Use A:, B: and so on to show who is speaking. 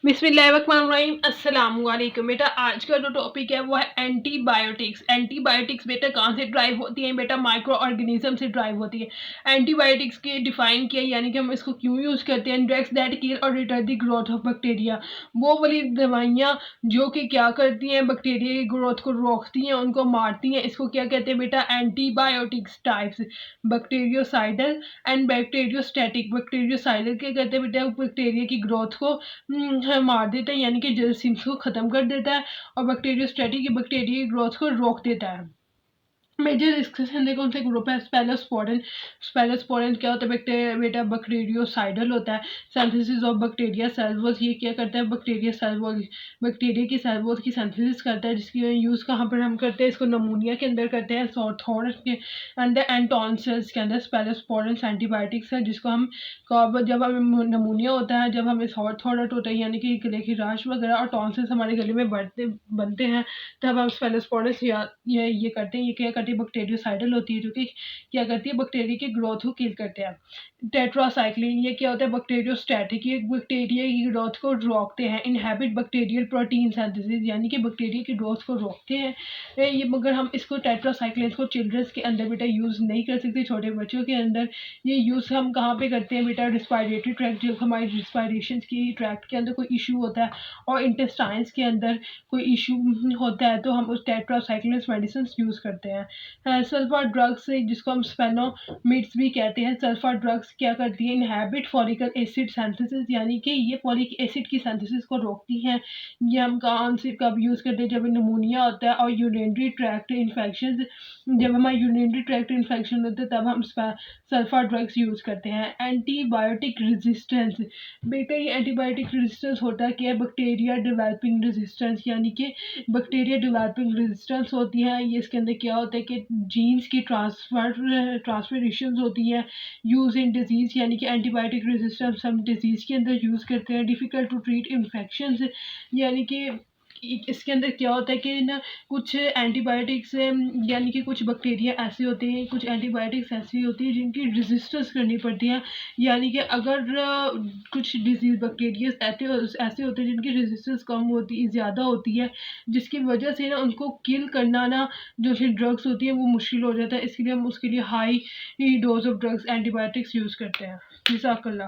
A: बिस्मिल्लाहिर्रहमानिर्रहीम अस्सलाम वालेकुम। बेटा आज का जो टॉपिक है वो है एंटीबायोटिक्स। एंटीबायोटिक्स बेटा कहाँ से ड्राइव होती हैं? बेटा माइक्रो ऑर्गेनिज्म से ड्राइव होती है। एंटीबायोटिक्स के डिफाइन किया यानी कि हम इसको क्यों यूज़ करते हैं? ड्रग्स दैट किल और retard the growth of bacteria. वो वाली दवाइयाँ जो कि क्या करती हैं, बैक्टीरिया की ग्रोथ को रोकती हैं, उनको मारती हैं। इसको क्या कहते हैं बेटा? Antibiotics types. Bacteriocidal and bacteriostatic. Bacteriocidal क्या कहते हैं बेटा? बैक्टीरिया की ग्रोथ को मार देता है यानी कि जरासीम्स को ख़त्म कर देता है और बैक्टीरियोस्टैटिक बैक्टीरिया की ग्रोथ को रोक देता है। मेजर डिस्कशन देखो उनसे ग्रुप है स्पेलोस्पोरेन। स्पेलोस्पोरेन क्या होता है? बेटा बैक्टीरियोसाइडल होता है। Synthesis of bacteria cell wall. ये क्या करता है? बैक्टीरिया सेल वॉल, बैक्टीरिया की सेल वॉल की सिंथेसिस करता है, जिसकी यूज़ कहाँ पर हम करते हैं? इसको नमूनिया के अंदर करते हैं, थॉर्स के अंदर एंड टॉन्सिल्स के अंदर। स्पेलोस्पोरेन एंटीबायोटिक्स है जिसको हम जब हमें नमूनिया होता है, जब हमें थॉर्ट होता है यानी कि गले की राश वगैरह और टॉन्सिल्स हमारे गले में बनते हैं, तब हम स्पेलोस्पोरेन ये करते हैं। ये क्या करती है? बैक्टीरियोसाइडल होती है, जो कि क्या करती है? बैक्टीरिया की ग्रोथ को किल करते हैं। टेट्रासाइक्लिन ये क्या होता है? बैक्टीरियोस्टैटिक। ये बैक्टीरिया की ग्रोथ को रोकते हैं। इनहैबिट बैक्टीरियल प्रोटीन सिंथेसिस यानी कि बैक्टीरिया की ग्रोथ को रोकते हैं। ये मगर हम इसको टेट्रासाइक्लिन को चिल्ड्रंस के अंदर बेटा यूज़ नहीं कर सकते, छोटे बच्चों के अंदर। ये यूज़ हम कहाँ पे करते हैं बेटा? रिस्पायरेटरी ट्रैक्ट, जब हमारी रिस्पायरेशन की ट्रैक्ट के अंदर कोई इशू होता है और इंटेस्टाइन्स के अंदर कोई इशू होता है, तो हम उस टेट्रासाइक्लिन मेडिसिन यूज़ करते हैं। सल्फर ड्रग्स जिसको हम स्पेनोमिड्स भी कहते हैं। सल्फर ड्रग्स क्या करती है? इनहैबिट फॉलिक एसिड सिंथेसिस यानी कि ये फॉलिक एसिड की सिंथेसिस को रोकती हैं। ये हम कहाँ से कब यूज़ करते हैं? जब निमोनिया होता है और यूरिनरी ट्रैक्ट इन्फेक्शन, जब हमारा यूरिनरी ट्रैक्ट इन्फेक्शन होता है तब हम सल्फर ड्रग्स यूज़ करते हैं। एंटीबायोटिक रेजिस्टेंस बेटा ये एंटीबायोटिक रेजिस्टेंस होता है क्या? बैक्टीरिया डेवलपिंग रेजिस्टेंस यानी कि बैक्टीरिया डेवलपिंग रेजिस्टेंस होती है। ये इसके अंदर क्या होता है कि जीन्स की ट्रांसफरेशंस होती हैं। यूज़ इन डिजीज़ यानी कि एंटीबायोटिक रेजिस्टेंस हम डिजीज़ के अंदर यूज़ करते हैं। डिफ़िकल्ट टू ट्रीट इन्फेक्शंस यानी कि इसके अंदर क्या होता है कि ना कुछ एंटीबायोटिक्स यानी कि कुछ बैक्टीरिया ऐसे होते हैं, कुछ एंटीबायोटिक्स ऐसी होती है जिनकी रेजिस्टेंस करनी पड़ती है। यानी कि अगर कुछ डिजीज़ बैक्टीरिया ऐसे होते हैं जिनकी रेजिस्टेंस कम होती ज़्यादा होती है, जिसकी वजह से ना उनको किल करना ना जो फिर ड्रग्स होती है वो मुश्किल हो जाता है। इसके लिए हम उसके लिए high dose of drugs antibiotics use करते हैं। जज़ाकल्लाह।